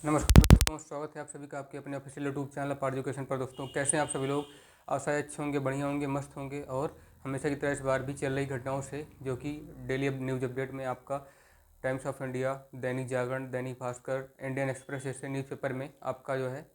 नमस्कार दोस्तों, स्वागत है आप सभी का आपके अपने official YouTube channel part education पर। दोस्तों कैसे हैं आप सभी लोग? आशा है अच्छे होंगे, बढ़िया होंगे, मस्त होंगे। और हमेशा की तरह इस बार भी चल रही घटनाओं से, जो कि डेली न्यूज़ अपडेट में आपका times of India, Dainik Jagran, Dainik Bhaskar, Indian express जैसे न्यूज़पेपर में आपका जो है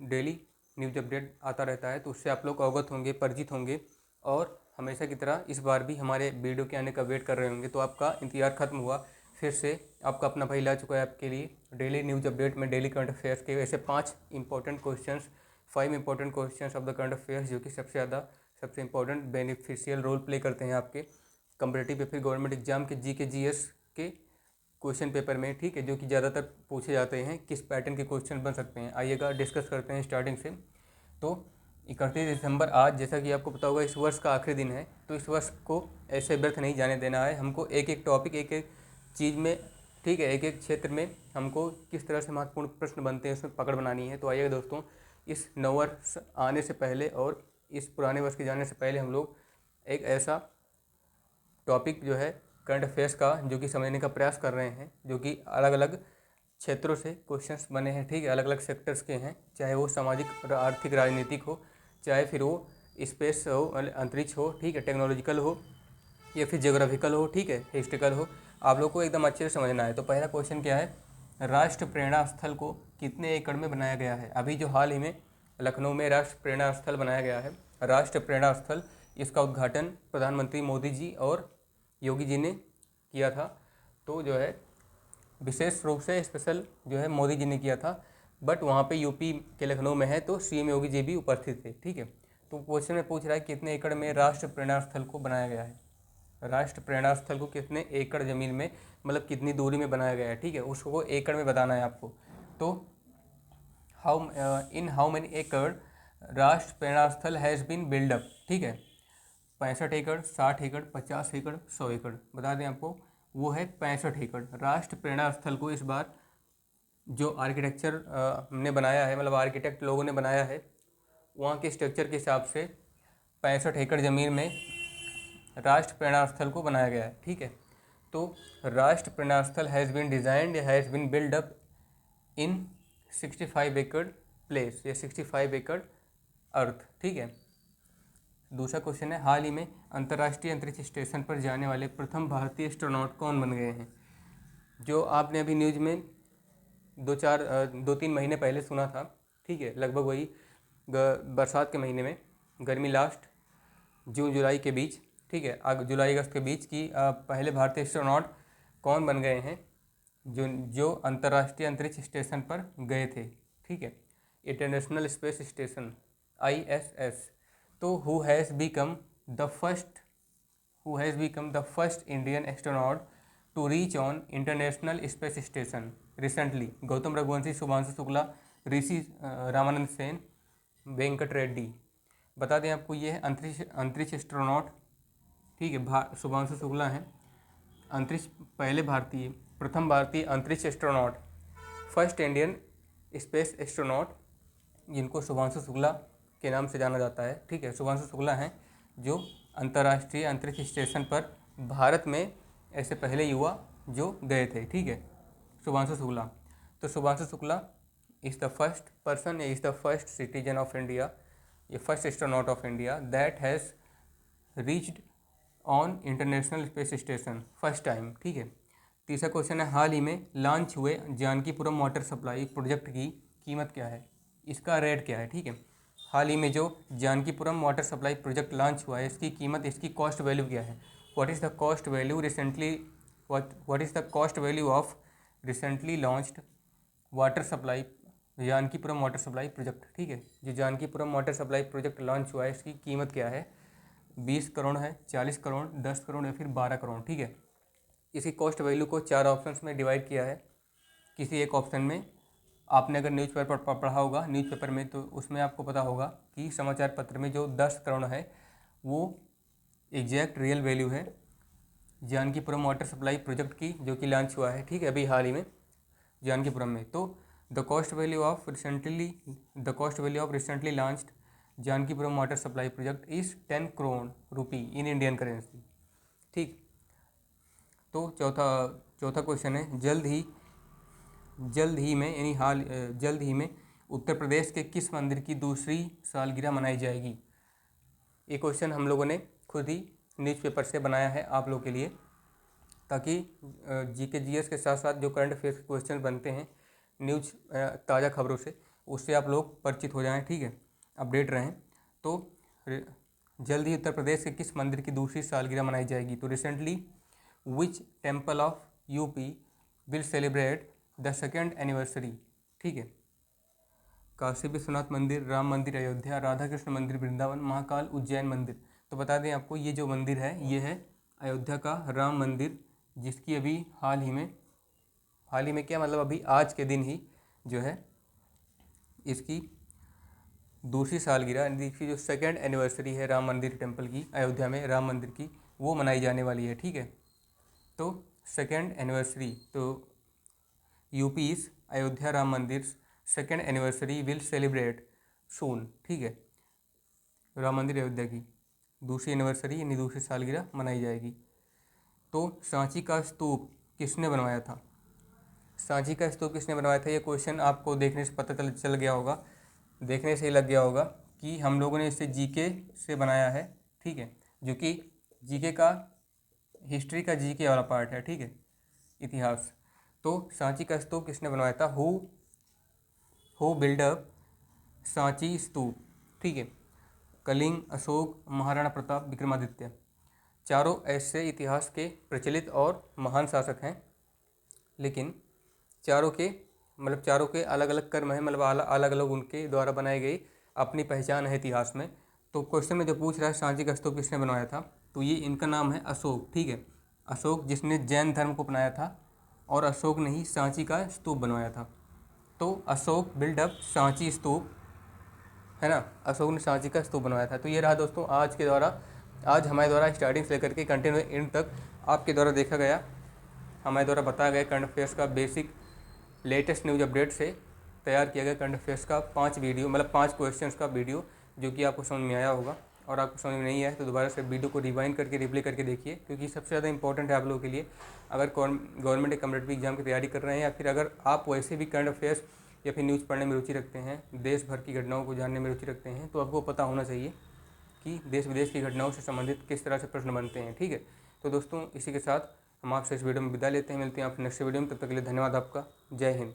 डेली न्यूज़ अपडेट आता रहता है। तो उससे आप लोग अवगत होंगे, परिचित होंगे और हमेशा की तरह इस बार भी हमारे वीडियो के आने का वेट कर रहे होंगे। तो आपका इंतज़ार खत्म हुआ, फिर से आपका अपना भाई ला चुका है आपके लिए डेली न्यूज़ अपडेट में डेली करंट अफेयर्स के ऐसे 5 important questions, 5 important questions of the current affairs, जो कि सबसे इंपॉर्टेंट बेनिफिशियल रोल प्ले करते हैं आपके कम्पिटिटिव या फिर गवर्नमेंट एग्जाम के जी के जीएस के क्वेश्चन पेपर में। ठीक है, जो कि ज़्यादातर पूछे जाते हैं, किस पैटर्न के क्वेश्चन बन सकते हैं। आइएगा डिस्कस करते हैं स्टार्टिंग से। तो 31 दिसंबर आज, जैसा कि आपको पता होगा, इस वर्ष का आखिरी दिन है। तो इस वर्ष को ऐसे व्यर्थ नहीं जाने देना है। हमको एक एक टॉपिक, एक एक चीज़ में, ठीक है, एक एक क्षेत्र में हमको किस तरह से महत्वपूर्ण प्रश्न बनते हैं उसमें पकड़ बनानी है। तो आइएगा दोस्तों, इस नववर्ष आने से पहले और इस पुराने वर्ष के जाने से पहले हम लोग एक ऐसा टॉपिक जो है करंट अफेयर्स का, जो कि समझने का प्रयास कर रहे हैं, जो कि अलग अलग क्षेत्रों से क्वेश्चंस बने हैं। ठीक है, अलग अलग सेक्टर्स के हैं, चाहे वो सामाजिक, आर्थिक, राजनीतिक हो, चाहे फिर वो स्पेस हो, अंतरिक्ष हो, ठीक है, टेक्नोलॉजिकल हो, या फिर ज्योग्राफिकल हो, ठीक है, हिस्ट्रिकल हो। आप लोग को एकदम अच्छे से समझना है। तो पहला क्वेश्चन क्या है? राष्ट्र प्रेरणा स्थल को कितने एकड़ में बनाया गया है? अभी जो हाल ही में लखनऊ में राष्ट्र प्रेरणा स्थल बनाया गया है, राष्ट्र प्रेरणा स्थल, इसका उद्घाटन प्रधानमंत्री मोदी जी और योगी जी ने किया था। तो जो है विशेष रूप से स्पेशल जो है मोदी जी ने किया था, बट वहाँ पे यूपी के लखनऊ में है, तो सीएम योगी जी भी उपस्थित थे। ठीक है, तो क्वेश्चन में पूछ रहा है कितने एकड़ में राष्ट्र प्रेरणा स्थल को बनाया गया है। राष्ट्र प्रेरणा स्थल को कितने एकड़ ज़मीन में, मतलब कितनी दूरी में बनाया गया है। ठीक है, उसको एकड़ में बताना है आपको। तो हाउ मेनी एकड़ राष्ट्र Prerna Sthal has been buildup. ठीक है, 65 एकड़, 60 एकड़, 50 एकड़, 100 एकड़, बता दें आपको, वो है 65 एकड़। राष्ट्र प्रेरणा स्थल को इस बार जो आर्किटेक्चर ने बनाया है, मतलब आर्किटेक्ट लोगों ने बनाया है, वहाँ के स्ट्रक्चर के हिसाब से 65 एकड़ ज़मीन में राष्ट्र प्रेरणा स्थल को बनाया गया है। ठीक है, तो Rashtra Prerna Sthal has been designed, has been build up in 65 एकड़ प्लेस, या 65 एकड़ अर्थ। ठीक है, दूसरा क्वेश्चन है, हाल ही में अंतर्राष्ट्रीय अंतरिक्ष स्टेशन पर जाने वाले प्रथम भारतीय एस्ट्रोनॉट कौन बन गए हैं? जो आपने अभी न्यूज़ में 2-3 महीने पहले सुना था। ठीक है, लगभग वही बरसात के महीने में, गर्मी लास्ट जून जुलाई के बीच, ठीक है, जुलाई अगस्त के बीच की पहले भारतीय एस्ट्रोनॉट कौन बन गए हैं जो जो अंतर्राष्ट्रीय अंतरिक्ष स्टेशन पर गए थे। ठीक है, इंटरनेशनल स्पेस स्टेशन, ISS। तो who has become the first Indian astronaut to reach on international space station recently? Gautam Raghuvanshi, Shubhanshu Shukla, Rishi Ramanand Sen, Venkat Reddy. बता दें आपको, ये है अंतरिक्ष एस्ट्रोनॉट। ठीक है, शुभांशु शुक्ला हैं अंतरिक्ष प्रथम भारतीय अंतरिक्ष astronaut, first Indian space astronaut, जिनको शुभांशु शुक्ला के नाम से जाना जाता है। ठीक है, शुभांशु शुक्ला हैं जो अंतर्राष्ट्रीय अंतरिक्ष स्टेशन पर भारत में ऐसे पहले युवा जो गए थे। ठीक है, शुभांशु शुक्ला। तो Shubhanshu Shukla is the first person, is the first citizen of India, ये first astronaut of India that has reached on international space station first time. ठीक है, तीसरा क्वेश्चन है, हाल ही में लॉन्च हुए जानकीपुरम वाटर सप्लाई प्रोजेक्ट की कीमत क्या है? इसका रेट क्या है? ठीक है, हाल ही में जो Janakipuram water supply project launch हुआ है, इसकी कीमत, इसकी कॉस्ट वैल्यू क्या है? What is the cost value recently what is the cost value of recently launched water supply, Janakipuram water supply project. ठीक है, जो Janakipuram water supply project launch हुआ है, इसकी कीमत क्या है? 20 करोड़ है, 40 करोड़, 10 करोड़ या फिर 12 करोड़। ठीक है, इसी कॉस्ट वैल्यू को 4 ऑप्शंस में डिवाइड किया है। किसी एक ऑप्शन में आपने अगर न्यूज़पेपर पढ़ा होगा, न्यूज़पेपर में, तो उसमें आपको पता होगा कि समाचार पत्र में जो 10 करोड़ है वो एग्जैक्ट रियल वैल्यू है जानकीपुरम वाटर सप्लाई प्रोजेक्ट की, जो कि लॉन्च हुआ है। ठीक है, अभी हाल ही में जानकीपुरम में। तो the cost value of recently launched Janakipuram water supply project is 10 crore rupee in Indian currency. ठीक, तो चौथा क्वेश्चन है, जल्द ही जल्द ही में यानी जल्द ही में उत्तर प्रदेश के किस मंदिर की दूसरी सालगिरह मनाई जाएगी। ये क्वेश्चन हम लोगों ने खुद ही न्यूज़पेपर से बनाया है आप लोगों के लिए, ताकि जीके जीएस के साथ साथ जो करंट अफेयर्स के क्वेश्चन बनते हैं न्यूज़ ताज़ा खबरों से, उससे आप लोग परिचित हो जाएं, ठीक है, अपडेट रहें। तो जल्द ही उत्तर प्रदेश के किस मंदिर की दूसरी सालगिरह मनाई जाएगी। तो recently which temple of UP will celebrate the second anniversary, ठीक है। काशी विश्वनाथ मंदिर, राम मंदिर अयोध्या, राधा कृष्ण मंदिर वृंदावन, महाकाल उज्जैन मंदिर। तो बता दें आपको, ये जो मंदिर है ये है अयोध्या का राम मंदिर, जिसकी अभी हाल ही में क्या मतलब अभी आज के दिन ही जो है इसकी दूसरी सालगिरह, इसकी जो सेकेंड एनिवर्सरी है राम मंदिर टेम्पल की, अयोध्या में राम मंदिर की, वो मनाई जाने वाली है, ठीक है। तो सेकेंड एनिवर्सरी, तो यूपीज अयोध्या राम मंदिर सेकेंड एनिवर्सरी विल सेलिब्रेट सून, ठीक है। राम मंदिर अयोध्या की दूसरी एनिवर्सरी यानी दूसरी सालगिरह मनाई जाएगी। तो सांची का स्तूप किसने बनवाया था। सांची का स्तूप किसने बनवाया था, ये क्वेश्चन आपको देखने से पता चल गया होगा, देखने से ही लग गया होगा कि हम लोगों ने इसे जीके से बनाया है, ठीक है, जो कि जीके का हिस्ट्री का जीके वाला पार्ट है, ठीक है, इतिहास। तो सांची का स्तूप किसने बनवाया था, हु बिल्डअप सांची स्तूप, ठीक है। कलिंग, अशोक, महाराणा प्रताप, विक्रमादित्य, चारों ऐसे इतिहास के प्रचलित और महान शासक हैं, लेकिन चारों के अलग अलग कर्म हैं, मतलब अलग अलग उनके द्वारा बनाए गए अपनी पहचान है इतिहास में। तो क्वेश्चन में जो पूछ रहा है सांची का स्तूप किसने बनवाया था, तो ये इनका नाम है अशोक, ठीक है। अशोक जिसने जैन धर्म को अपनाया था, और अशोक ने ही सांची का स्तूप बनवाया था। तो अशोक बिल्डअप सांची स्तूप, है ना, अशोक ने सांची का स्तूप बनवाया था। तो ये रहा दोस्तों आज हमारे द्वारा स्टार्टिंग से लेकर के कंटिन्यू एंड तक आपके द्वारा देखा गया, हमारे द्वारा बताया गया करंट अफेयर्स का बेसिक लेटेस्ट न्यूज़ अपडेट से तैयार किया गया करंट अफेयर्स का 5 वीडियो, मतलब 5 क्वेश्चंस का वीडियो, जो कि आपको समझ में आया होगा। और आपको समझ में नहीं आया तो दोबारा से वीडियो को रिवाइंड करके रिप्ले करके देखिए, क्योंकि सबसे ज़्यादा इंपॉर्टेंट है आप लोगों के लिए, अगर गवर्नमेंट कॉम्पिटिटिव एग्जाम की तैयारी कर रहे हैं, या फिर अगर आप वैसे भी करंट अफेयर्स या फिर न्यूज़ पढ़ने में रुचि रखते हैं, देश भर की घटनाओं को जानने में रुचि रखते हैं, तो आपको पता होना चाहिए कि देश विदेश की घटनाओं से संबंधित किस तरह से प्रश्न बनते हैं, ठीक है। तो दोस्तों इसी के साथ हम आपसे इस वीडियो में विदा लेते हैं, मिलते हैं आपसे नेक्स्ट वीडियो में, तब तक के लिए धन्यवाद आपका, जय हिंद।